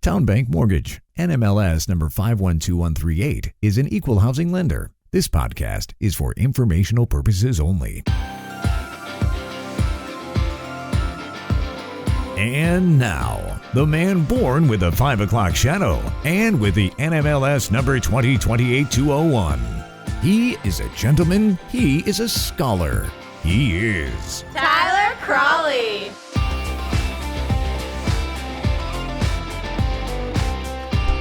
Town Bank Mortgage, NMLS number 512138, is an equal housing lender. This podcast is for informational purposes only. And now, the man born with a 5 o'clock shadow and with the NMLS number 2028-201. He is a gentleman. He is a scholar. He is Tyler Crawley.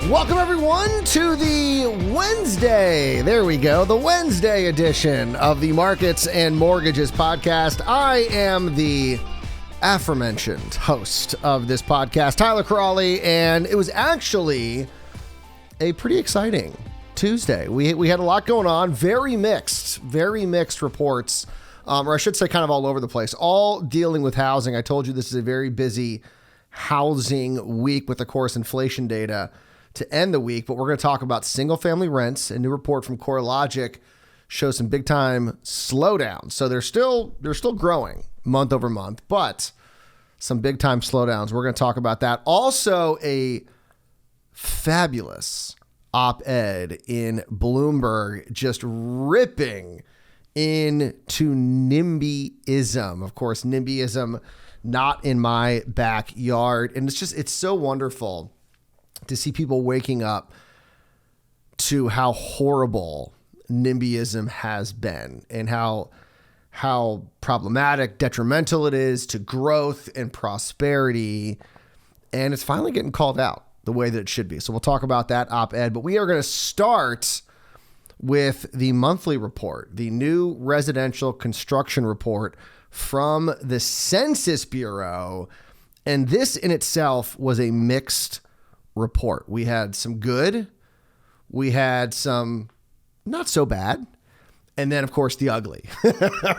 Welcome, everyone, to the Wednesday. There we go. The Wednesday edition of the Markets and Mortgages podcast. I am the aforementioned host of this podcast, Tyler Crawley, and it was actually a pretty exciting Tuesday. We had a lot going on. Very mixed reports, or I should say kind of all over the place, all dealing with housing. I told you this is a very busy housing week with, of course, inflation data to end the week, but we're going to talk about single-family rents. A new report from CoreLogic shows some big-time slowdown. So they're still growing month over month, but some big-time slowdowns. We're going to talk about that. Also, a fabulous op-ed in Bloomberg just ripping into NIMBYism. Of course, NIMBYism not in my backyard. And it's so wonderful to see people waking up to how horrible NIMBYism has been and how problematic, detrimental it is to growth and prosperity. And it's finally getting called out the way that it should be. So we'll talk about that op-ed, but we are going to start with the monthly report, the new residential construction report from the Census Bureau. And this in itself was a mixed report. We had some good, we had some not so bad, and then of course the ugly.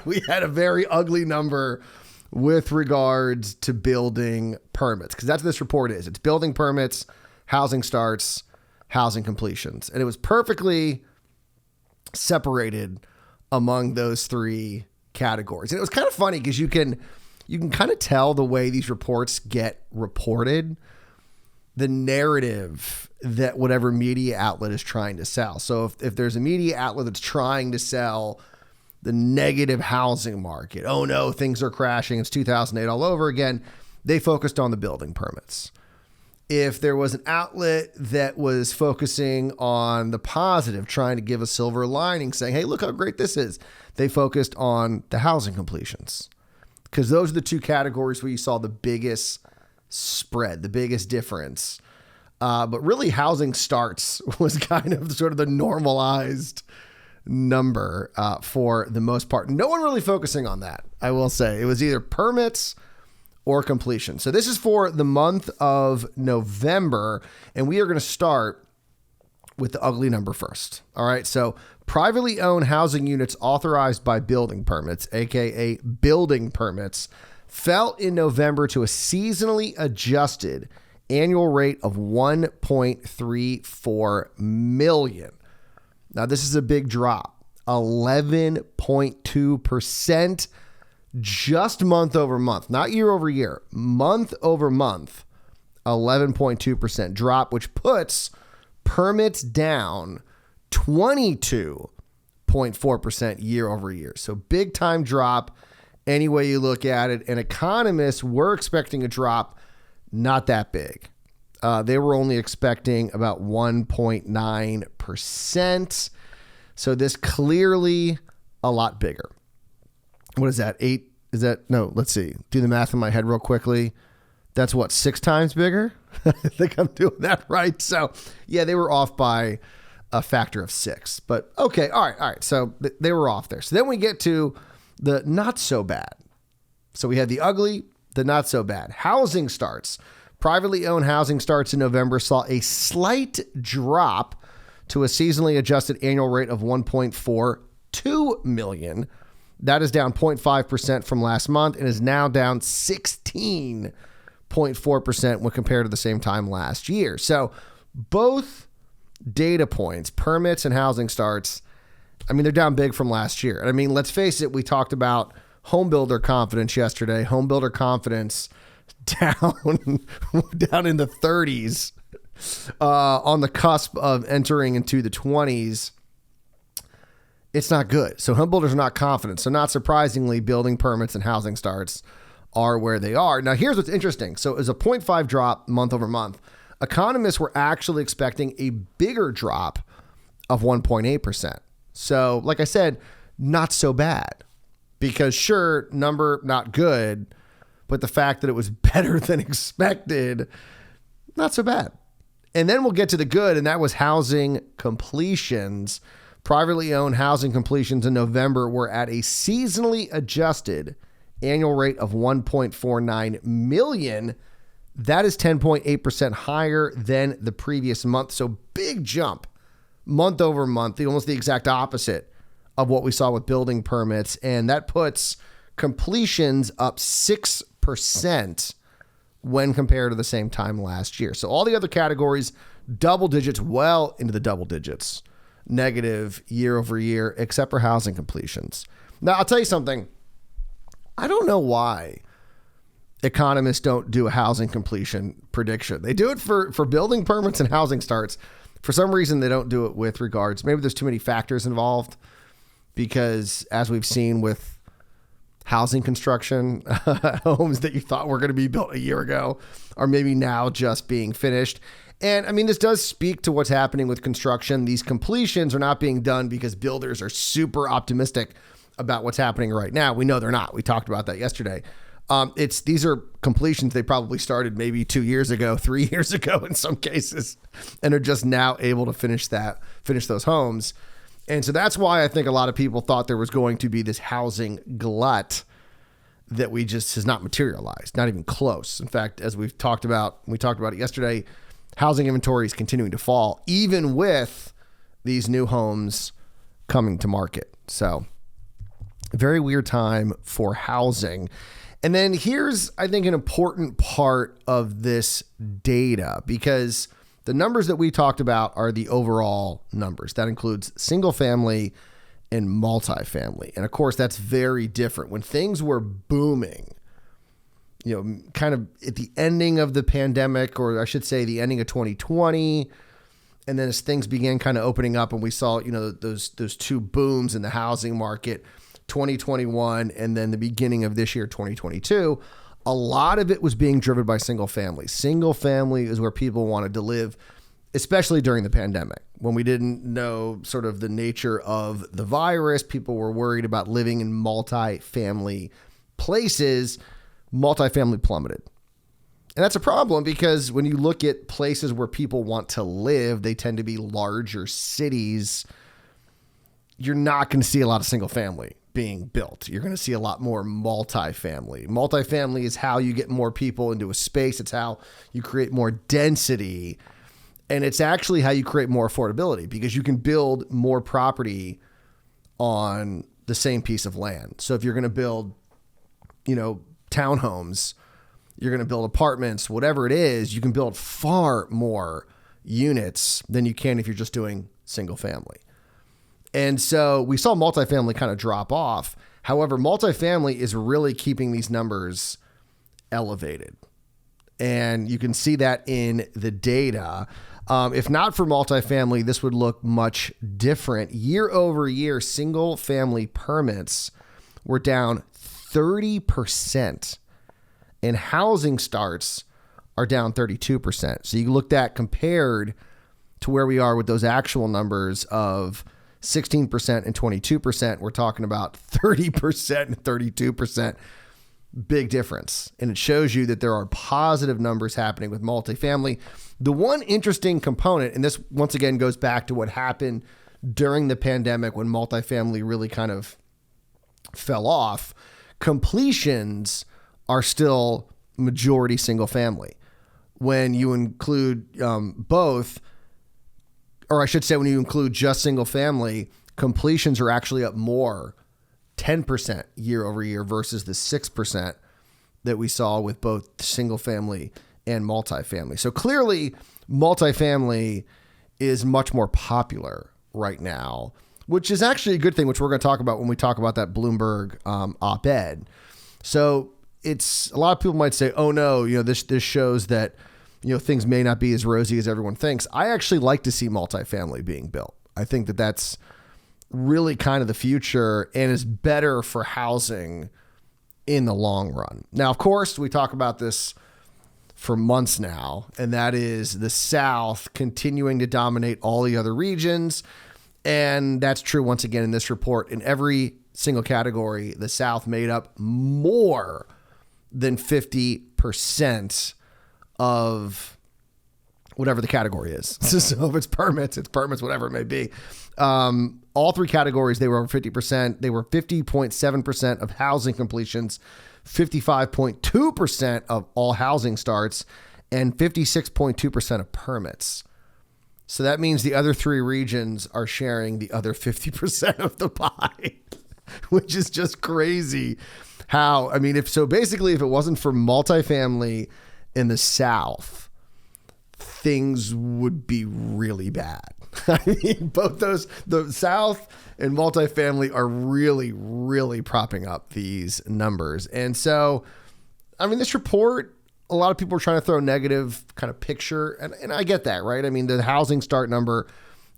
We had a very ugly number with regards to building permits, because that's what this report is. It's building permits, housing starts, housing completions, and it was perfectly separated among those three categories. And it was kind of funny because you can kind of tell the way these reports get reported, the narrative that whatever media outlet is trying to sell. So if there's a media outlet that's trying to sell the negative housing market, oh no, things are crashing, it's 2008 all over again, they focused on the building permits. If there was an outlet that was focusing on the positive, trying to give a silver lining, saying, hey, look how great this is, they focused on the housing completions. Because those are the two categories where you saw the biggest spread, the biggest difference. But really, housing starts was kind of sort of the normalized number for the most part. No one really focusing on that, I will say. It was either permits or completion. So this is for the month of November, and we are going to start with the ugly number first. All right, so privately owned housing units authorized by building permits, aka building permits, fell in November to a seasonally adjusted annual rate of 1.34 million. Now, this is a big drop, 11.2% just month over month, not year over year, month over month, 11.2% drop, which puts permits down 22.4% year over year. So big time drop any way you look at it. And economists were expecting a drop not that big. They were only expecting about 1.9%. So this clearly a lot bigger. What is that? Let's see. Do the math in my head real quickly. That's what, 6 times bigger? I think I'm doing that right. So yeah, they were off by a factor of 6, but okay. All right. So they were off there. So then we get to the not so bad. So we had the ugly, the not so bad. Housing starts. Privately owned housing starts in November saw a slight drop to a seasonally adjusted annual rate of 1.42 million. That is down 0.5% from last month and is now down 16.4% when compared to the same time last year. So both data points, permits and housing starts, I mean, they're down big from last year. And I mean, let's face it, we talked about home builder confidence yesterday. Home builder confidence down in the 30s on the cusp of entering into the 20s, it's not good. So home builders are not confident. So not surprisingly, building permits and housing starts are where they are. Now, here's what's interesting. So it was a 0.5 drop month over month. Economists were actually expecting a bigger drop of 1.8%. So like I said, not so bad, because sure, number not good, but the fact that it was better than expected, not so bad. And then we'll get to the good, and that was housing completions. Privately owned housing completions in November were at a seasonally adjusted annual rate of 1.49 million. That is 10.8% higher than the previous month. So big jump month over month, almost the exact opposite of what we saw with building permits. And that puts completions up 6% when compared to the same time last year. So all the other categories, double digits, well into the double digits, negative year over year, except for housing completions. Now, I'll tell you something. I don't know why economists don't do a housing completion prediction. They do it for building permits and housing starts. For some reason, they don't do it with regards. Maybe there's too many factors involved, because as we've seen with housing construction, homes that you thought were going to be built a year ago are maybe now just being finished. And I mean, this does speak to what's happening with construction. These completions are not being done because builders are super optimistic about what's happening right now. We know they're not. We talked about that yesterday. These are completions they probably started maybe 2 years ago, 3 years ago in some cases, and are just now able to finish those homes. And so that's why I think a lot of people thought there was going to be this housing glut that has not materialized, not even close. In fact, as we talked about it yesterday, housing inventory is continuing to fall, even with these new homes coming to market. So a very weird time for housing. And then here's, I think, an important part of this data, because the numbers that we talked about are the overall numbers. That includes single family and multifamily. And of course, that's very different. When things were booming, kind of at the ending of the pandemic, or I should say the ending of 2020, and then as things began kind of opening up and we saw, those two booms in the housing market, 2021 and then the beginning of this year, 2022, a lot of it was being driven by single family. Single family is where people wanted to live, especially during the pandemic, when we didn't know sort of the nature of the virus. People were worried about living in multi-family places. Multifamily plummeted. And that's a problem, because when you look at places where people want to live, they tend to be larger cities. You're not going to see a lot of single family being built. You're going to see a lot more multifamily. Multifamily is how you get more people into a space. It's how you create more density. And it's actually how you create more affordability, because you can build more property on the same piece of land. So if you're going to build, townhomes, you're going to build apartments, whatever it is, you can build far more units than you can if you're just doing single family. And so we saw multifamily kind of drop off. However, multifamily is really keeping these numbers elevated. And you can see that in the data. If not for multifamily, this would look much different. Year over year, single family permits were down 30%, and housing starts are down 32%. So you looked at compared to where we are with those actual numbers of 16% and 22%, we're talking about 30% and 32%. Big difference. And it shows you that there are positive numbers happening with multifamily. The one interesting component, and this once again goes back to what happened during the pandemic when multifamily really kind of fell off, completions are still majority single family. When you include both, or I should say when you include just single family, completions are actually up more, 10% year over year versus the 6% that we saw with both single family and multifamily. So clearly multifamily is much more popular right now, which is actually a good thing, which we're going to talk about when we talk about that Bloomberg op-ed. So it's, a lot of people might say, oh no, this shows that things may not be as rosy as everyone thinks. I actually like to see multifamily being built. I think that that's really kind of the future and is better for housing in the long run. Now, of course, we talk about this for months now, and that is the South continuing to dominate all the other regions. And that's true once again in this report. In every single category, the South made up more than 50% of whatever the category is. So if it's permits, whatever it may be. All three categories, they were over 50%. They were 50.7% of housing completions, 55.2% of all housing starts, and 56.2% of permits. So that means the other three regions are sharing the other 50% of the pie, which is just crazy. Basically, if it wasn't for multifamily in the South, things would be really bad. I mean, both the South and multifamily are really, really propping up these numbers. And so, this report, a lot of people are trying to throw a negative kind of picture. And I get that, right? The housing start number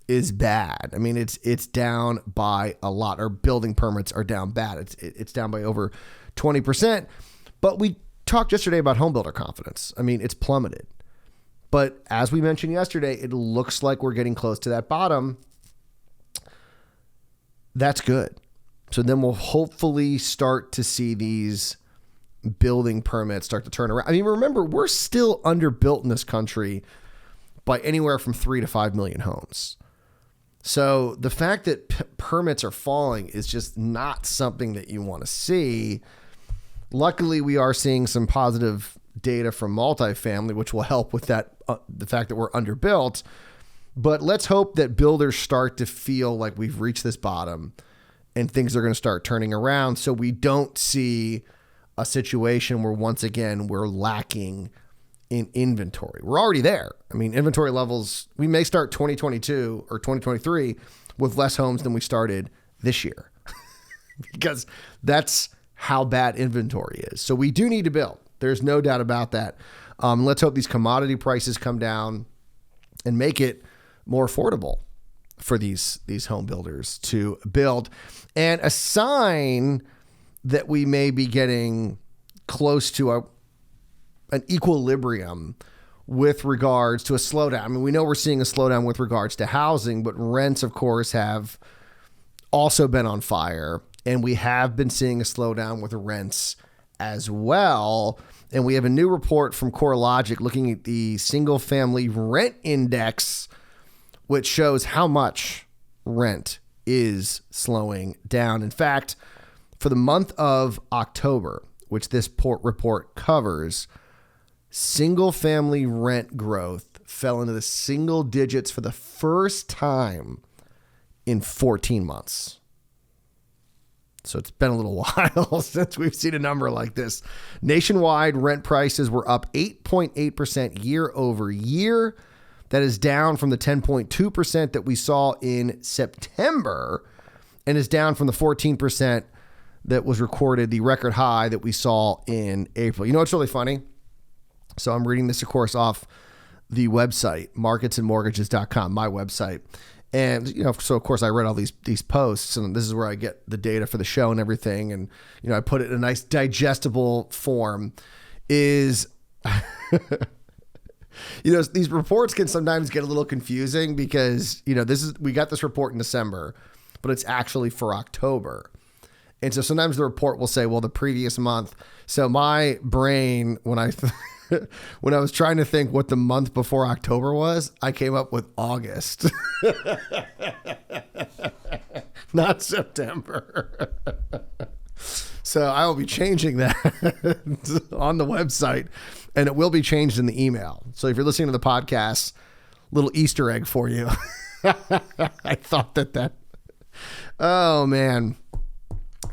is bad. It's down by a lot. Our building permits are down bad. It's down by over 20%. But we talked yesterday about home builder confidence. It's plummeted. But as we mentioned yesterday, it looks like we're getting close to that bottom. That's good. So then we'll hopefully start to see these building permits start to turn around. Remember, we're still underbuilt in this country by anywhere from 3 to 5 million homes. So the fact that permits are falling is just not something that you want to see. Luckily, we are seeing some positive data from multifamily, which will help with that, the fact that we're underbuilt. But let's hope that builders start to feel like we've reached this bottom and things are going to start turning around, so we don't see a situation where once again we're lacking in inventory. We're already there. Inventory levels, we may start 2022 or 2023 with less homes than we started this year because that's how bad inventory is. So we do need to build. There's no doubt about that. Let's hope these commodity prices come down and make it more affordable for these home builders to build. And a sign that we may be getting close to an equilibrium with regards to a slowdown. We know we're seeing a slowdown with regards to housing, but rents, of course, have also been on fire. And we have been seeing a slowdown with rents as well. And we have a new report from CoreLogic looking at the single family rent index, which shows how much rent is slowing down. In fact, for the month of October, which this report covers, single family rent growth fell into the single digits for the first time in 14 months. So it's been a little while since we've seen a number like this. Nationwide rent prices were up 8.8% year over year. That is down from the 10.2% that we saw in September and is down from the 14% that was recorded, the record high that we saw in April. What's really funny? So I'm reading this, of course, off the website, marketsandmortgages.com, my website. And, so of course I read all these posts, and this is where I get the data for the show and everything. And, I put it in a nice digestible form these reports can sometimes get a little confusing because, we got this report in December, but it's actually for October. And so sometimes the report will say, well, the previous month. So my brain, when I was trying to think what the month before October was, I came up with August, not September. So I will be changing that on the website, and it will be changed in the email. So if you're listening to the podcast, little Easter egg for you. I thought that, oh man,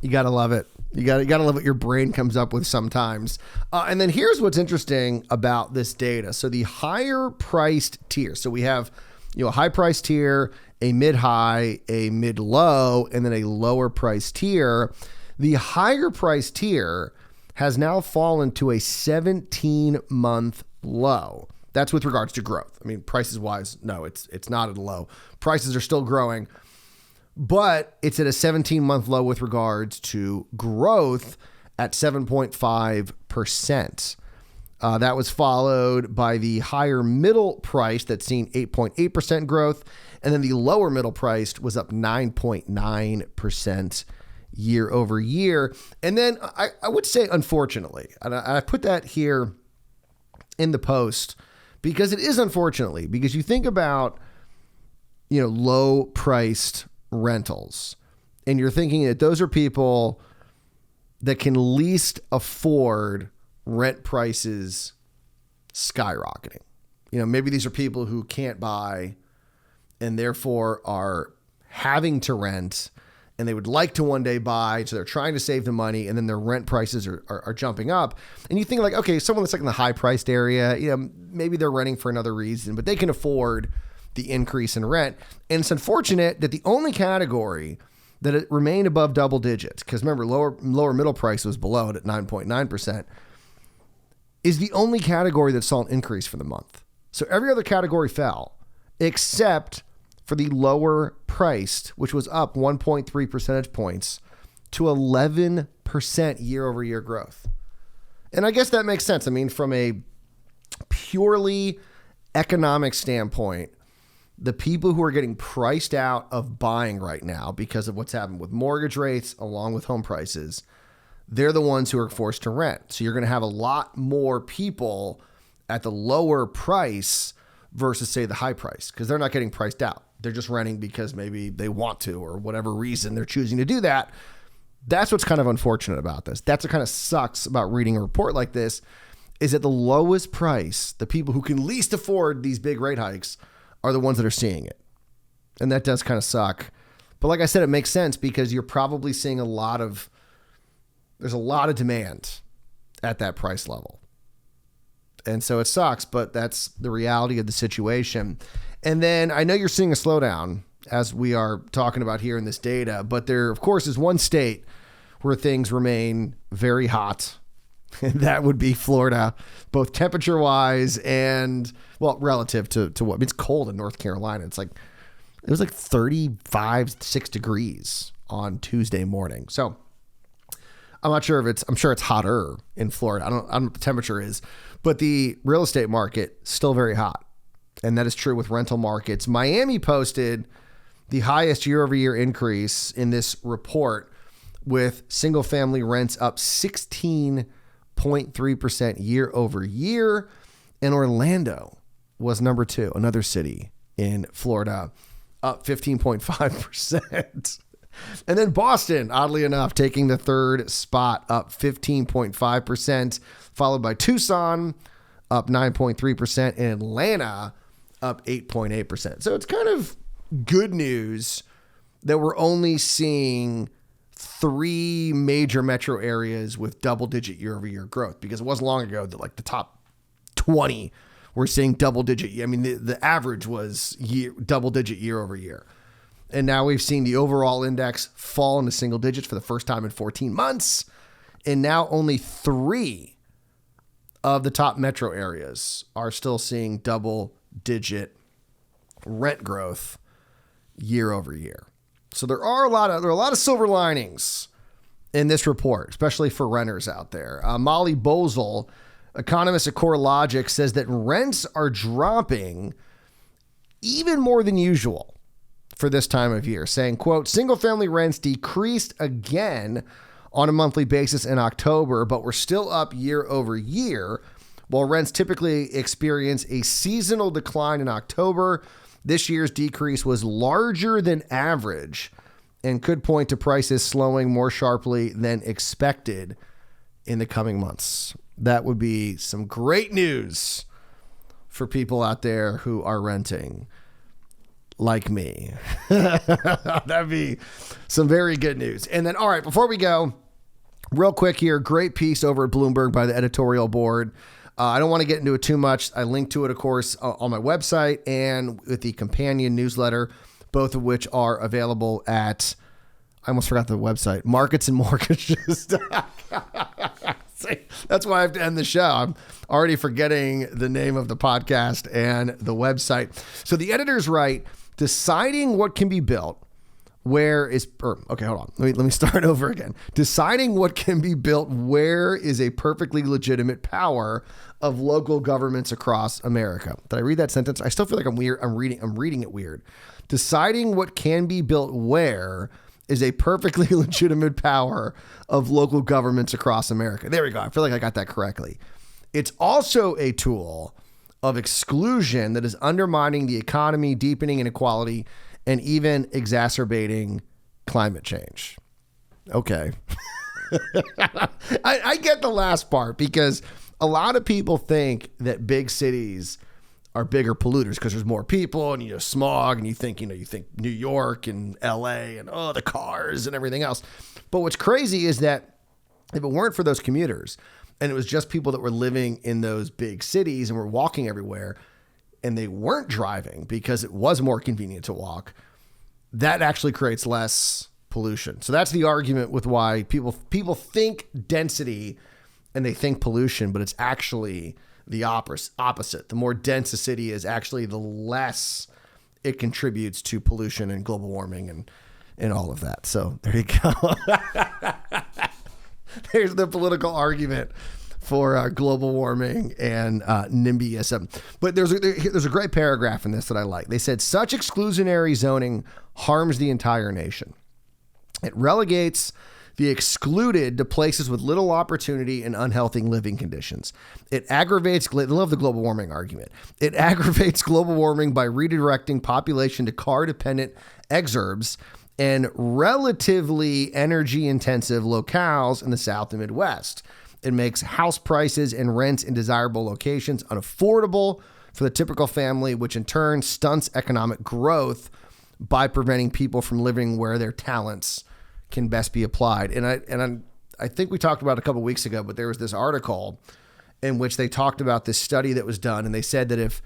you got to love it. You got to love what your brain comes up with sometimes. And then here's what's interesting about this data. So the higher priced tier. So we have, a high price tier, a mid-high, a mid-low, and then a lower price tier. The higher price tier has now fallen to a 17-month low. That's with regards to growth. I mean, prices wise, no, it's not at a low. Prices are still growing, but it's at a 17-month low with regards to growth at 7.5%. That was followed by the higher middle price that's seen 8.8% growth. And then the lower middle priced was up 9.9% year over year. And then I would say, unfortunately, and I put that here in the post because it is unfortunately, because you think about, low priced rentals and you're thinking that those are people that can least afford rent prices skyrocketing. Maybe these are people who can't buy and therefore are having to rent and they would like to one day buy. So they're trying to save the money and then their rent prices are jumping up. And you think like, okay, someone that's like in the high priced area, maybe they're renting for another reason, but they can afford the increase in rent. And it's unfortunate that the only category that it remained above double digits, because remember, lower middle price was below it at 9.9%, is the only category that saw an increase for the month. So every other category fell, except for the lower priced, which was up 1.3 percentage points to 11% year over year growth. And I guess that makes sense. I mean, from a purely economic standpoint, the people who are getting priced out of buying right now because of what's happened with mortgage rates along with home prices, they're the ones who are forced to rent. So you're going to have a lot more people at the lower price versus, say, the high price, because they're not getting priced out. They're just renting because maybe they want to or whatever reason they're choosing to do that. That's what's kind of unfortunate about this. That's what kind of sucks about reading a report like this, is at the lowest price, the people who can least afford these big rate hikes are the ones that are seeing it. And that does kind of suck. But like I said, it makes sense because you're probably seeing there's a lot of demand at that price level. And so it sucks, but that's the reality of the situation. And then I know you're seeing a slowdown as we are talking about here in this data, but there, of course, is one state where things remain very hot. And that would be Florida, both temperature wise and, well, relative to what, I mean, it's cold in North Carolina. It was like 6 degrees on Tuesday morning. So I'm not sure I'm sure it's hotter in Florida. I don't know what the temperature is, but the real estate market still very hot. And that is true with rental markets. Miami posted the highest year over year increase in this report, with single family rents up 16.3% year over year. And Orlando was number 2, another city in Florida, up 15.5%. And then Boston, oddly enough, taking the third spot, up 15.5%, followed by Tucson, up 9.3%, and Atlanta, up 8.8%. So it's kind of good news that we're only seeing 3 major metro areas with double-digit year-over-year growth, because it wasn't long ago that like the top 20 were seeing double-digit. I mean, the average was double-digit year-over-year. And now we've seen the overall index fall into single digits for the first time in 14 months. And now only 3 of the top metro areas are still seeing double-digit rent growth year over year. So there are a lot of silver linings in this report, especially for renters out there. Molly Bozel, economist at CoreLogic, says that rents are dropping even more than usual for this time of year, saying, quote, single family rents decreased again on a monthly basis in October, but we're still up year over year. While rents typically experience a seasonal decline in October, this year's decrease was larger than average and could point to prices slowing more sharply than expected in the coming months. That would be some great news for people out there who are renting, like me. That'd be some very good news. And then, all right, before we go, real quick here, great piece over at Bloomberg by the editorial board. I don't want to get into it too much. I link to it, of course, on my website and with the companion newsletter, both of which are available at, I almost forgot the website, marketsandmortgages.com. That's why I have to end the show. I'm already forgetting the name of the podcast and the website. So the editors write, deciding what can be built okay, hold on. Let me start over again. Deciding what can be built where is a perfectly legitimate power of local governments across America. Did I read that sentence? I still feel like I'm weird. I'm reading it weird. Deciding what can be built where is a perfectly legitimate power of local governments across America. There we go. I feel like I got that correctly. It's also a tool of exclusion that is undermining the economy, deepening inequality, and even exacerbating climate change. Okay. I get the last part because a lot of people think that big cities are bigger polluters because there's more people and, smog, and you think New York and LA and the cars and everything else. But what's crazy is that if it weren't for those commuters and it was just people that were living in those big cities and were walking everywhere, and they weren't driving because it was more convenient to walk, that actually creates less pollution. So that's the argument with why people think density and they think pollution, but it's actually the opposite. The more dense a city is, actually the less it contributes to pollution and global warming and all of that. So there you go. There's the political argument for global warming and NIMBYism. But there's a great paragraph in this that I like. They said, such exclusionary zoning harms the entire nation. It relegates the excluded to places with little opportunity and unhealthy living conditions. It aggravates, I love the global warming argument. It aggravates global warming by redirecting population to car-dependent exurbs and relatively energy-intensive locales in the South and Midwest. It makes house prices and rents in desirable locations unaffordable for the typical family, which in turn stunts economic growth by preventing people from living where their talents can best be applied. And I think we talked about it a couple of weeks ago, but there was this article in which they talked about this study that was done, and they said that if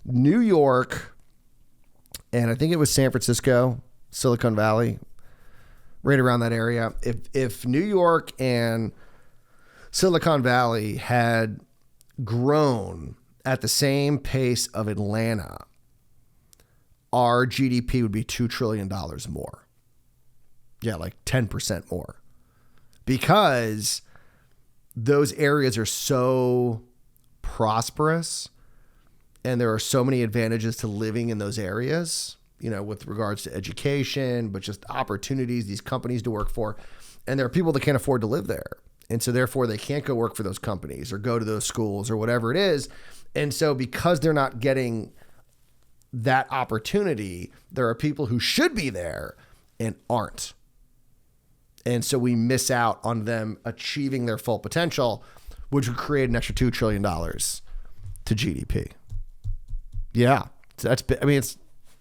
New York and I think it was San Francisco, Silicon Valley, right around that area, if New York and Silicon Valley had grown at the same pace of Atlanta, our GDP would be $2 trillion more. Yeah, like 10% more. Because those areas are so prosperous and there are so many advantages to living in those areas, with regards to education, but just opportunities, these companies to work for. And there are people that can't afford to live there. And so therefore they can't go work for those companies or go to those schools or whatever it is. And so because they're not getting that opportunity, there are people who should be there and aren't. And so we miss out on them achieving their full potential, which would create an extra $2 trillion to GDP. Yeah, it's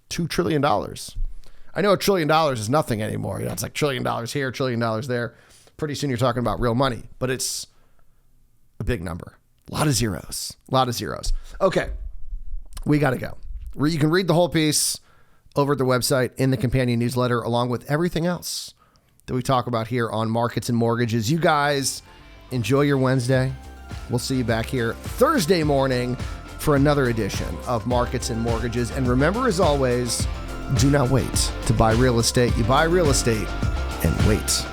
$2 trillion. I know $1 trillion is nothing anymore. It's like $1 trillion here, $1 trillion there. Pretty soon you're talking about real money, but it's a big number. A lot of zeros. Okay, we got to go. You can read the whole piece over at the website in the companion newsletter, along with everything else that we talk about here on Markets and Mortgages. You guys enjoy your Wednesday. We'll see you back here Thursday morning for another edition of Markets and Mortgages. And remember, as always, do not wait to buy real estate. You buy real estate and wait.